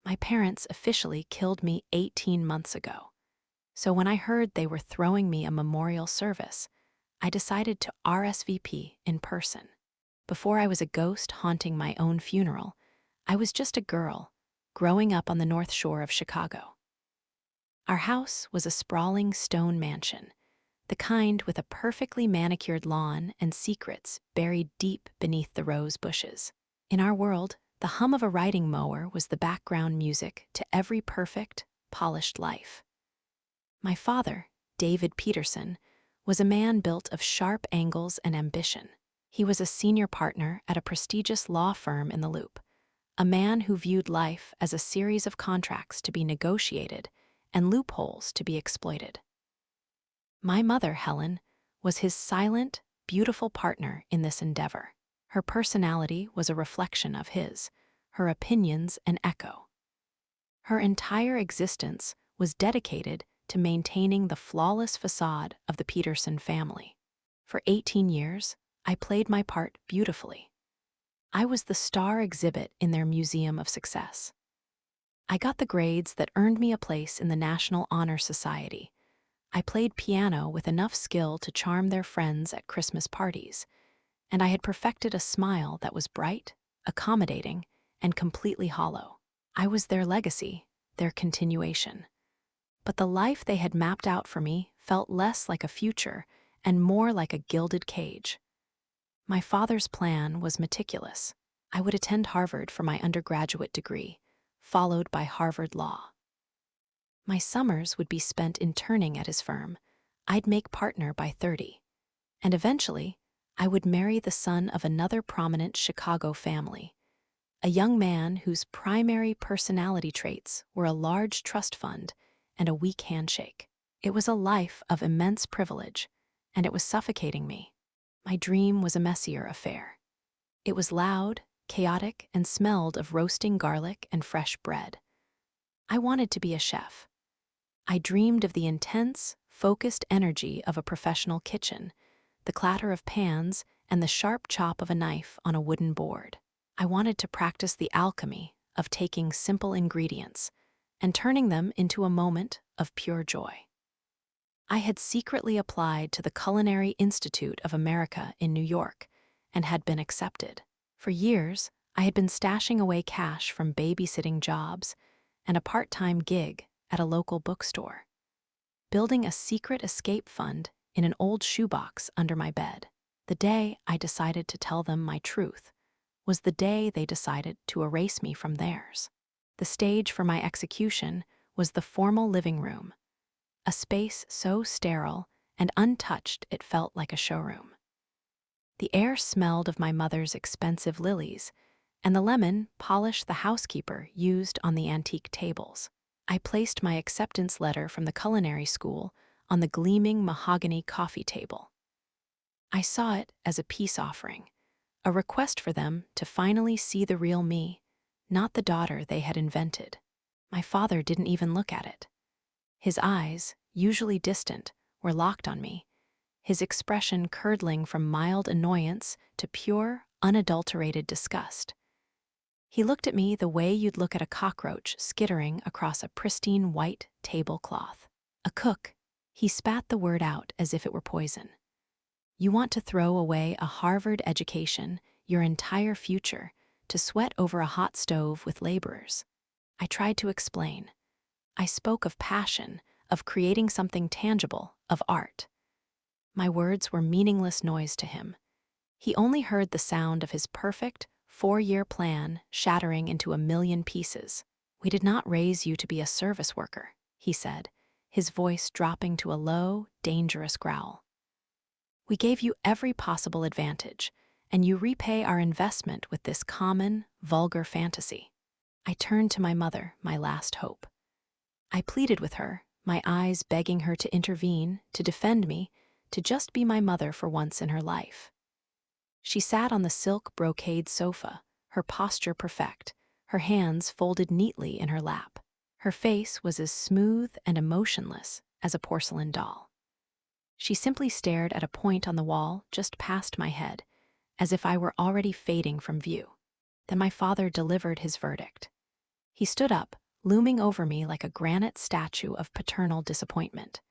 My parents officially killed me 18 months ago. So when I heard they were throwing me a memorial service, I decided to RSVP in person. Before I was a ghost haunting my own funeral, I was just a girl growing up on the North Shore of Chicago. Our house was a sprawling stone mansion, the kind with a perfectly manicured lawn and secrets buried deep beneath the rose bushes. In our world, the hum of a riding mower was the background music to every perfect, polished life. My father, David Peterson, was a man built of sharp angles and ambition. He was a senior partner at a prestigious law firm in the Loop, a man who viewed life as a series of contracts to be negotiated and loopholes to be exploited. My mother, Helen, was his silent, beautiful partner in this endeavor. Her personality was a reflection of his, her opinions an echo. Her entire existence was dedicated to maintaining the flawless facade of the Peterson family. For 18 years, I played my part beautifully. I was the star exhibit in their museum of success. I got the grades that earned me a place in the National Honor Society. I played piano with enough skill to charm their friends at Christmas parties, and I had perfected a smile that was bright, accommodating, and completely hollow. I was their legacy, their continuation. But the life they had mapped out for me felt less like a future and more like a gilded cage. My father's plan was meticulous. I would attend Harvard for my undergraduate degree, followed by Harvard Law. My summers would be spent interning at his firm. I'd make partner by 30. And eventually, I would marry the son of another prominent Chicago family, a young man whose primary personality traits were a large trust fund and a weak handshake. It was a life of immense privilege, and it was suffocating me. My dream was a messier affair. It was loud, chaotic, and smelled of roasting garlic and fresh bread. I wanted to be a chef. I dreamed of the intense, focused energy of a professional kitchen, the clatter of pans, and the sharp chop of a knife on a wooden board. I wanted to practice the alchemy of taking simple ingredients and turning them into a moment of pure joy. I had secretly applied to the Culinary Institute of America in New York and had been accepted. For years, I had been stashing away cash from babysitting jobs and a part-time gig at a local bookstore, building a secret escape fund in an old shoebox under my bed. The day I decided to tell them my truth was the day they decided to erase me from theirs. The stage for my execution was the formal living room, a space so sterile and untouched it felt like a showroom. The air smelled of my mother's expensive lilies, and the lemon polished the housekeeper used on the antique tables. I placed my acceptance letter from the culinary school on the gleaming mahogany coffee table. I saw it as a peace offering, a request for them to finally see the real me, not the daughter they had invented. My father didn't even look at it. His eyes, usually distant, were locked on me, his expression curdling from mild annoyance to pure, unadulterated disgust. He looked at me the way you'd look at a cockroach skittering across a pristine white tablecloth. A cook, he spat the word out as if it were poison. You want to throw away a Harvard education, your entire future, to sweat over a hot stove with laborers. I tried to explain. I spoke of passion, of creating something tangible, of art. My words were meaningless noise to him. He only heard the sound of his perfect, 4-year plan shattering into a million pieces. We did not raise you to be a service worker, he said, his voice dropping to a low, dangerous growl. We gave you every possible advantage, and you repay our investment with this common, vulgar fantasy. I turned to my mother, my last hope. I pleaded with her, my eyes begging her to intervene, to defend me, to just be my mother for once in her life. She sat on the silk brocade sofa, her posture perfect, her hands folded neatly in her lap. Her face was as smooth and emotionless as a porcelain doll. She simply stared at a point on the wall just past my head, as if I were already fading from view. Then my father delivered his verdict. He stood up, looming over me like a granite statue of paternal disappointment.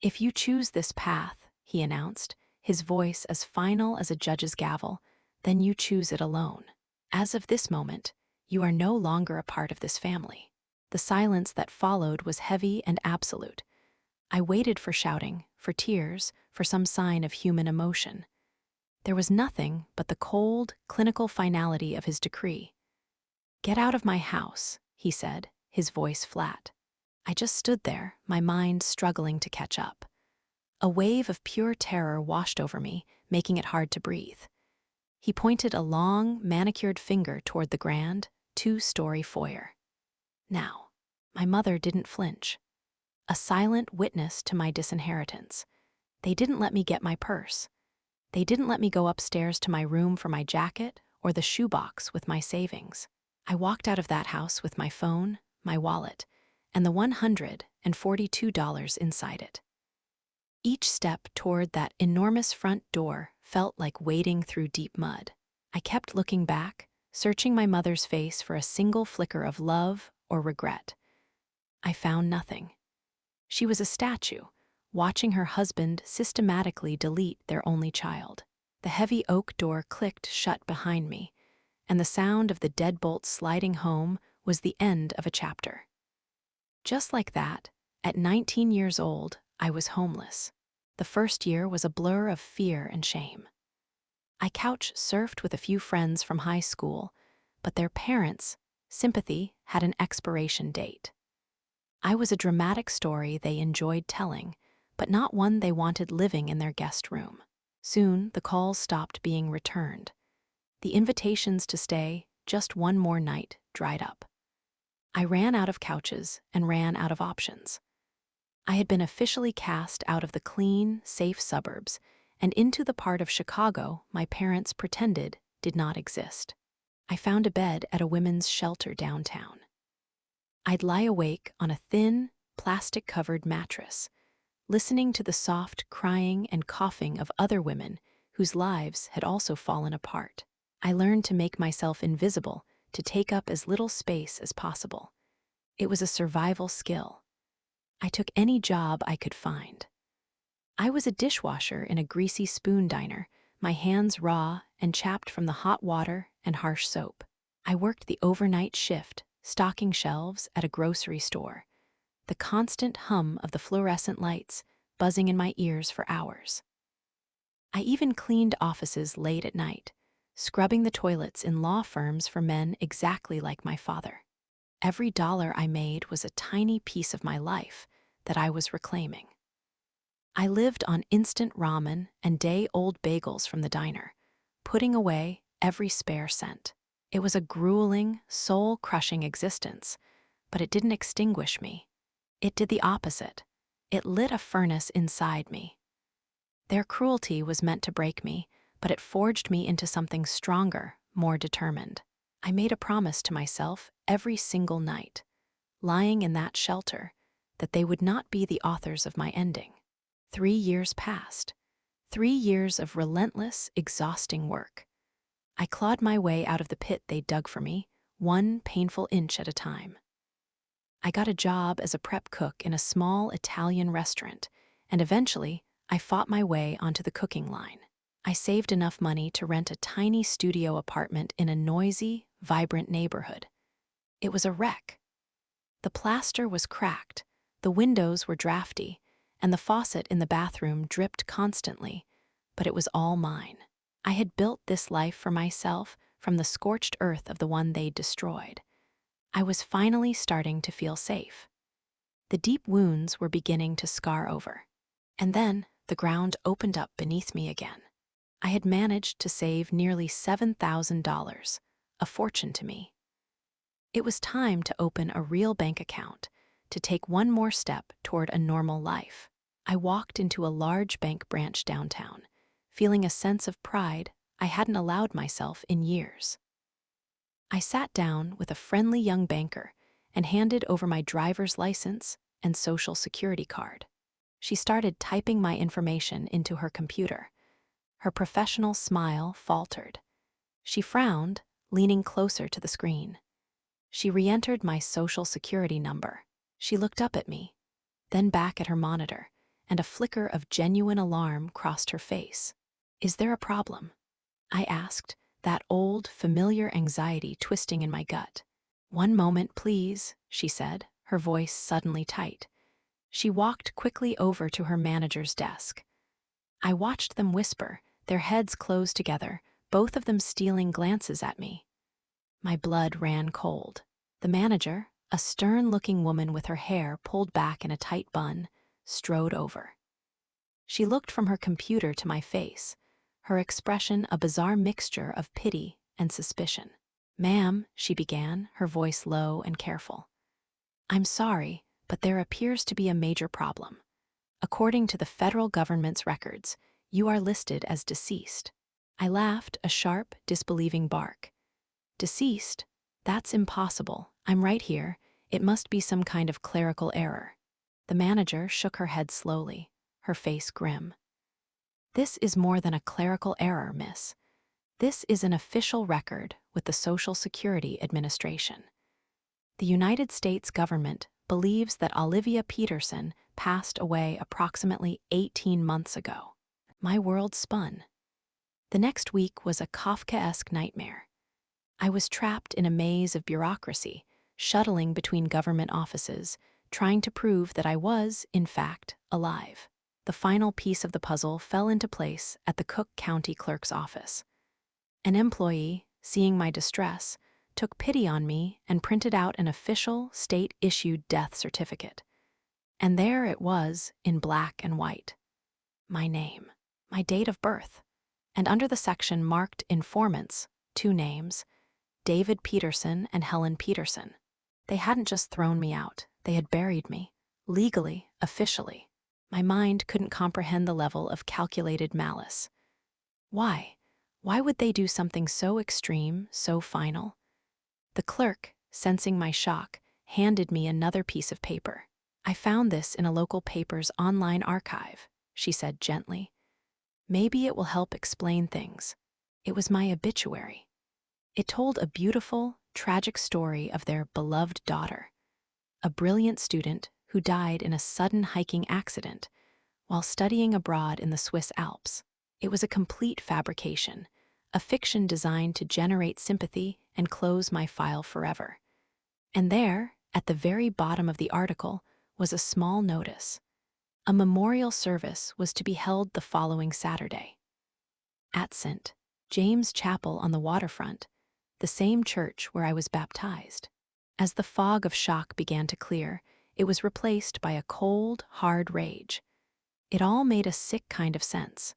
"If you choose this path," he announced, his voice as final as a judge's gavel, "then you choose it alone. As of this moment, you are no longer a part of this family." The silence that followed was heavy and absolute. I waited for shouting, for tears, for some sign of human emotion. There was nothing but the cold, clinical finality of his decree. "Get out of my house," he said, his voice flat. I just stood there, my mind struggling to catch up. A wave of pure terror washed over me, making it hard to breathe. He pointed a long, manicured finger toward the grand, two-story foyer. Now, my mother didn't flinch. A silent witness to my disinheritance. They didn't let me get my purse. They didn't let me go upstairs to my room for my jacket or the shoebox with my savings. I walked out of that house with my phone, my wallet, and the $142 inside it. Each step toward that enormous front door felt like wading through deep mud. I kept looking back, searching my mother's face for a single flicker of love or regret. I found nothing. She was a statue, watching her husband systematically delete their only child. The heavy oak door clicked shut behind me, and the sound of the deadbolt sliding home was the end of a chapter. Just like that, at 19 years old, I was homeless. The first year was a blur of fear and shame. I couch surfed with a few friends from high school, but their parents' sympathy had an expiration date. I was a dramatic story they enjoyed telling, but not one they wanted living in their guest room. Soon, the calls stopped being returned. The invitations to stay just one more night dried up. I ran out of couches and ran out of options. I had been officially cast out of the clean, safe suburbs and into the part of Chicago my parents pretended did not exist. I found a bed at a women's shelter downtown. I'd lie awake on a thin, plastic-covered mattress, listening to the soft crying and coughing of other women whose lives had also fallen apart. I learned to make myself invisible, to take up as little space as possible. It was a survival skill. I took any job I could find. I was a dishwasher in a greasy spoon diner, my hands raw and chapped from the hot water and harsh soap. I worked the overnight shift, stocking shelves at a grocery store, the constant hum of the fluorescent lights buzzing in my ears for hours. I even cleaned offices late at night, scrubbing the toilets in law firms for men exactly like my father. Every dollar I made was a tiny piece of my life that I was reclaiming. I lived on instant ramen and day-old bagels from the diner, putting away every spare cent. It was a grueling, soul-crushing existence, but it didn't extinguish me. It did the opposite. It lit a furnace inside me. Their cruelty was meant to break me, but it forged me into something stronger, more determined. I made a promise to myself every single night, lying in that shelter, that they would not be the authors of my ending. 3 years passed. 3 years of relentless, exhausting work. I clawed my way out of the pit they dug for me, one painful inch at a time. I got a job as a prep cook in a small Italian restaurant, and eventually, I fought my way onto the cooking line. I saved enough money to rent a tiny studio apartment in a noisy, vibrant neighborhood. It was a wreck. The plaster was cracked, the windows were drafty, and the faucet in the bathroom dripped constantly, but it was all mine. I had built this life for myself from the scorched earth of the one they'd destroyed. I was finally starting to feel safe. The deep wounds were beginning to scar over. And then the ground opened up beneath me again. I had managed to save nearly $7,000, a fortune to me. It was time to open a real bank account, to take one more step toward a normal life. I walked into a large bank branch downtown, feeling a sense of pride I hadn't allowed myself in years. I sat down with a friendly young banker and handed over my driver's license and social security card. She started typing my information into her computer. Her professional smile faltered. She frowned, leaning closer to the screen. She re-entered my social security number. She looked up at me, then back at her monitor, and a flicker of genuine alarm crossed her face. "Is there a problem?" I asked, that old, familiar anxiety twisting in my gut. "One moment, please," she said, her voice suddenly tight. She walked quickly over to her manager's desk. I watched them whisper, their heads close together, both of them stealing glances at me. My blood ran cold. The manager, a stern-looking woman with her hair pulled back in a tight bun, strode over. She looked from her computer to my face, her expression a bizarre mixture of pity and suspicion. "Ma'am," she began, her voice low and careful. "I'm sorry, but there appears to be a major problem. According to the federal government's records, you are listed as deceased." I laughed, a sharp, disbelieving bark. "Deceased? That's impossible. I'm right here. It must be some kind of clerical error." The manager shook her head slowly, her face grim. "This is more than a clerical error, miss. This is an official record with the Social Security Administration. The United States government believes that Olivia Peterson passed away approximately 18 months ago." My world spun. The next week was a Kafkaesque nightmare. I was trapped in a maze of bureaucracy, shuttling between government offices, trying to prove that I was, in fact, alive. The final piece of the puzzle fell into place at the Cook County Clerk's office. An employee, seeing my distress, took pity on me and printed out an official, state-issued death certificate. And there it was, in black and white. My name, my date of birth, and under the section marked informants, 2 names, David Peterson and Helen Peterson. They hadn't just thrown me out, they had buried me, legally, officially. My mind couldn't comprehend the level of calculated malice. Why? Why would they do something so extreme, so final? The clerk, sensing my shock, handed me another piece of paper. "I found this in a local paper's online archive," she said gently. "Maybe it will help explain things." It was my obituary. It told a beautiful, tragic story of their beloved daughter, a brilliant student who died in a sudden hiking accident while studying abroad in the Swiss Alps. It was a complete fabrication, a fiction designed to generate sympathy and close my file forever. And there, at the very bottom of the article, was a small notice. A memorial service was to be held the following Saturday at St. James Chapel on the waterfront, the same church where I was baptized. As the fog of shock began to clear, it was replaced by a cold, hard rage. It all made a sick kind of sense.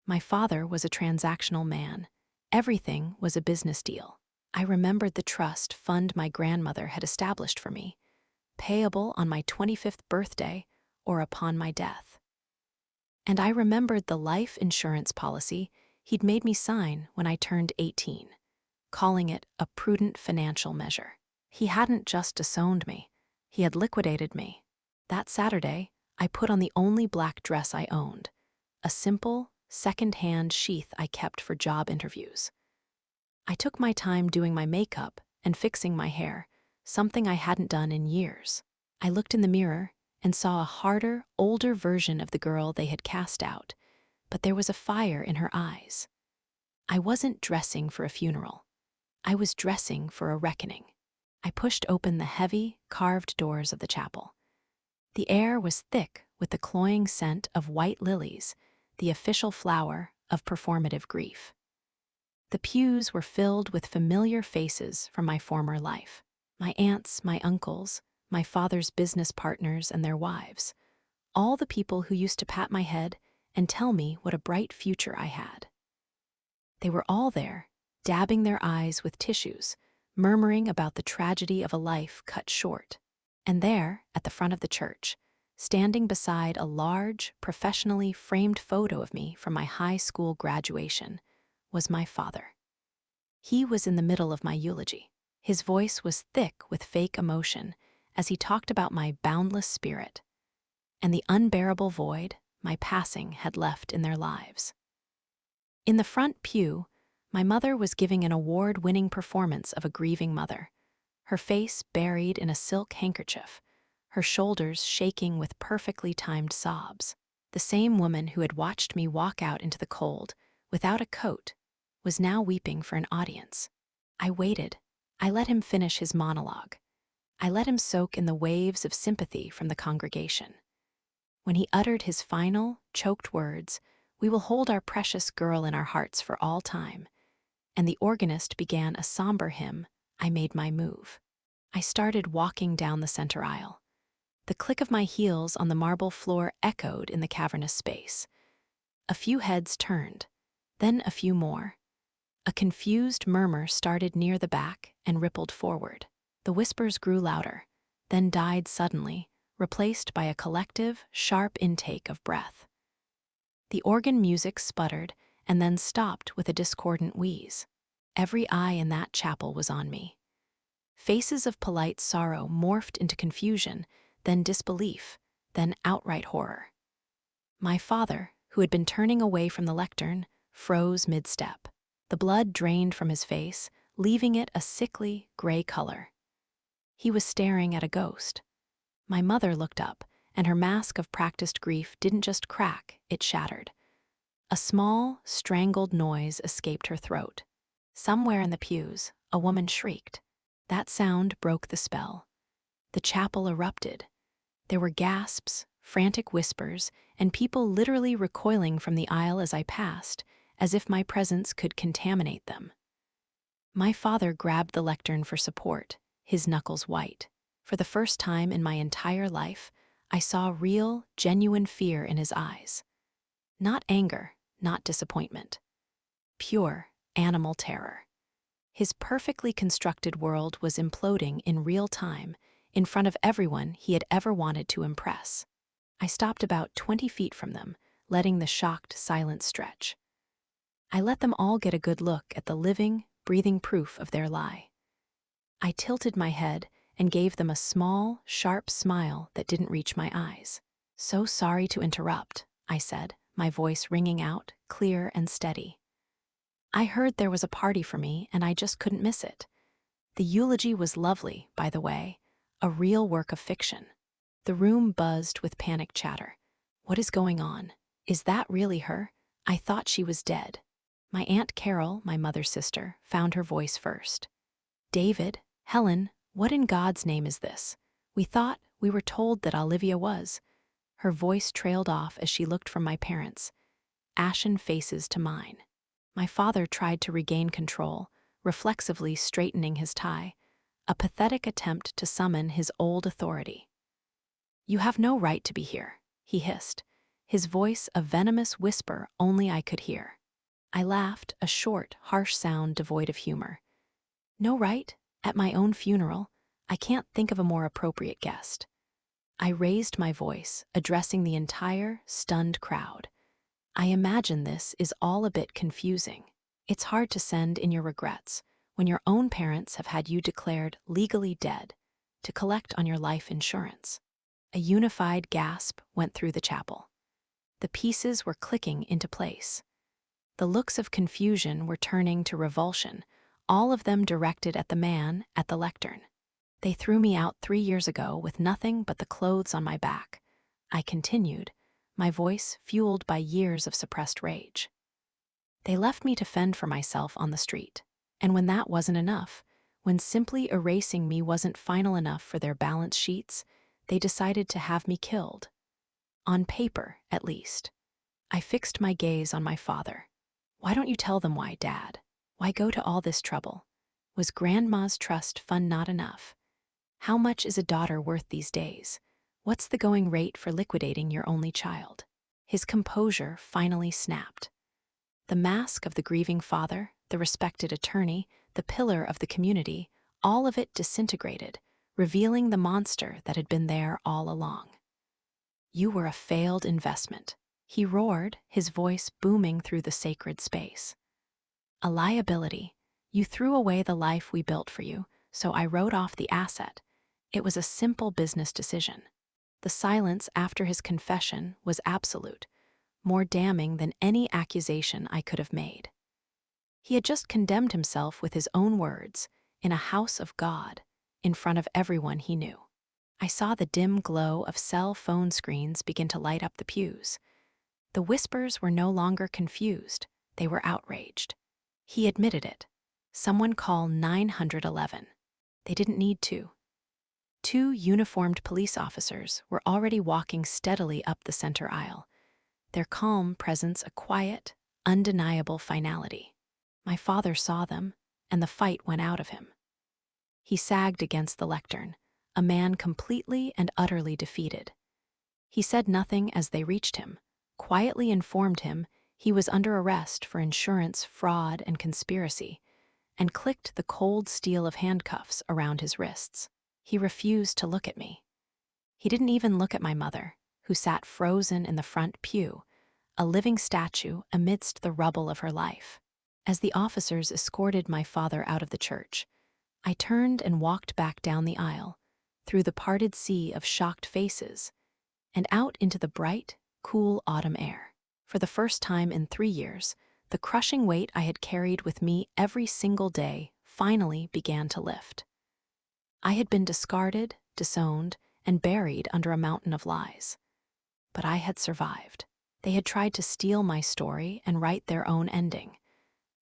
My father was a transactional man. Everything was a business deal. I remembered the trust fund my grandmother had established for me, payable on my 25th birthday or upon my death. And I remembered the life insurance policy he'd made me sign when I turned 18, calling it a prudent financial measure. He hadn't just disowned me, he had liquidated me. That Saturday, I put on the only black dress I owned, a simple, second-hand sheath I kept for job interviews. I took my time doing my makeup and fixing my hair, something I hadn't done in years. I looked in the mirror and saw a harder, older version of the girl they had cast out, but there was a fire in her eyes. I wasn't dressing for a funeral. I was dressing for a reckoning. I pushed open the heavy, carved doors of the chapel. The air was thick with the cloying scent of white lilies, the official flower of performative grief. The pews were filled with familiar faces from my former life. My aunts, my uncles, my father's business partners and their wives. All the people who used to pat my head and tell me what a bright future I had. They were all there, dabbing their eyes with tissues, murmuring about the tragedy of a life cut short. And there, at the front of the church, standing beside a large, professionally framed photo of me from my high school graduation, was my father. He was in the middle of my eulogy. His voice was thick with fake emotion as he talked about my boundless spirit and the unbearable void my passing had left in their lives. In the front pew, my mother was giving an award-winning performance of a grieving mother, her face buried in a silk handkerchief, her shoulders shaking with perfectly timed sobs. The same woman who had watched me walk out into the cold, without a coat, was now weeping for an audience. I waited. I let him finish his monologue. I let him soak in the waves of sympathy from the congregation. When he uttered his final, choked words, "We will hold our precious girl in our hearts for all time," and the organist began a somber hymn, I made my move. I started walking down the center aisle. The click of my heels on the marble floor echoed in the cavernous space. A few heads turned, then a few more. A confused murmur started near the back and rippled forward. The whispers grew louder, then died suddenly, replaced by a collective, sharp intake of breath. The organ music sputtered and then stopped with a discordant wheeze. Every eye in that chapel was on me. Faces of polite sorrow morphed into confusion, then disbelief, then outright horror. My father, who had been turning away from the lectern, froze mid-step. The blood drained from his face, leaving it a sickly, gray color. He was staring at a ghost. My mother looked up, and her mask of practiced grief didn't just crack, it shattered. A small, strangled noise escaped her throat. Somewhere in the pews, a woman shrieked. That sound broke the spell. The chapel erupted. There were gasps, frantic whispers, and people literally recoiling from the aisle as I passed, as if my presence could contaminate them. My father grabbed the lectern for support, his knuckles white. For the first time in my entire life, I saw real, genuine fear in his eyes. Not anger, not disappointment. Pure, animal terror. His perfectly constructed world was imploding in real time, in front of everyone he had ever wanted to impress. I stopped about 20 feet from them, letting the shocked silence stretch. I let them all get a good look at the living, breathing proof of their lie. I tilted my head and gave them a small, sharp smile that didn't reach my eyes. "So sorry to interrupt," I said, my voice ringing out, clear and steady. "I heard there was a party for me and I just couldn't miss it. The eulogy was lovely, by the way, a real work of fiction." The room buzzed with panic chatter. "What is going on? Is that really her? I thought she was dead." My Aunt Carol, my mother's sister, found her voice first. "David, Helen, what in God's name is this? We were told that Olivia was." Her voice trailed off as she looked from my parents, ashen faces to mine. My father tried to regain control, reflexively straightening his tie, a pathetic attempt to summon his old authority. "You have no right to be here," he hissed, his voice a venomous whisper only I could hear. I laughed, a short, harsh sound devoid of humor. "No right? At my own funeral? I can't think of a more appropriate guest." I raised my voice, addressing the entire, stunned crowd. "I imagine this is all a bit confusing. It's hard to send in your regrets when your own parents have had you declared legally dead to collect on your life insurance." A unified gasp went through the chapel. The pieces were clicking into place. The looks of confusion were turning to revulsion, all of them directed at the man at the lectern. "They threw me out 3 years ago with nothing but the clothes on my back," I continued, my voice fueled by years of suppressed rage. "They left me to fend for myself on the street. And when that wasn't enough, when simply erasing me wasn't final enough for their balance sheets, they decided to have me killed. On paper, at least." I fixed my gaze on my father. "Why don't you tell them why, Dad? Why go to all this trouble? Was Grandma's trust fund not enough? How much is a daughter worth these days? What's the going rate for liquidating your only child?" His composure finally snapped. The mask of the grieving father, the respected attorney, the pillar of the community, all of it disintegrated, revealing the monster that had been there all along. "You were a failed investment," he roared, his voice booming through the sacred space. "A liability. You threw away the life we built for you, so I wrote off the asset. It was a simple business decision." The silence after his confession was absolute, more damning than any accusation I could have made. He had just condemned himself with his own words, in a house of God, in front of everyone he knew. I saw the dim glow of cell phone screens begin to light up the pews. The whispers were no longer confused, they were outraged. He admitted it. Someone call 911. They didn't need to. Two uniformed police officers were already walking steadily up the center aisle, their calm presence a quiet, undeniable finality. My father saw them, and the fight went out of him. He sagged against the lectern, a man completely and utterly defeated. He said nothing as they reached him, quietly informed him he was under arrest for insurance fraud and conspiracy, and clicked the cold steel of handcuffs around his wrists. He refused to look at me. He didn't even look at my mother, who sat frozen in the front pew, a living statue amidst the rubble of her life. As the officers escorted my father out of the church, I turned and walked back down the aisle, through the parted sea of shocked faces, and out into the bright, cool autumn air. For the first time in 3 years, the crushing weight I had carried with me every single day finally began to lift. I had been discarded, disowned, and buried under a mountain of lies. But I had survived. They had tried to steal my story and write their own ending.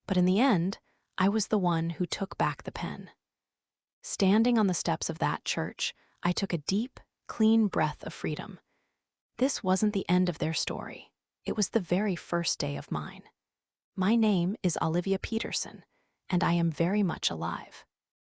But in the end, I was the one who took back the pen. Standing on the steps of that church, I took a deep, clean breath of freedom. This wasn't the end of their story. It was the very first day of mine. My name is Olivia Peterson, and I am very much alive.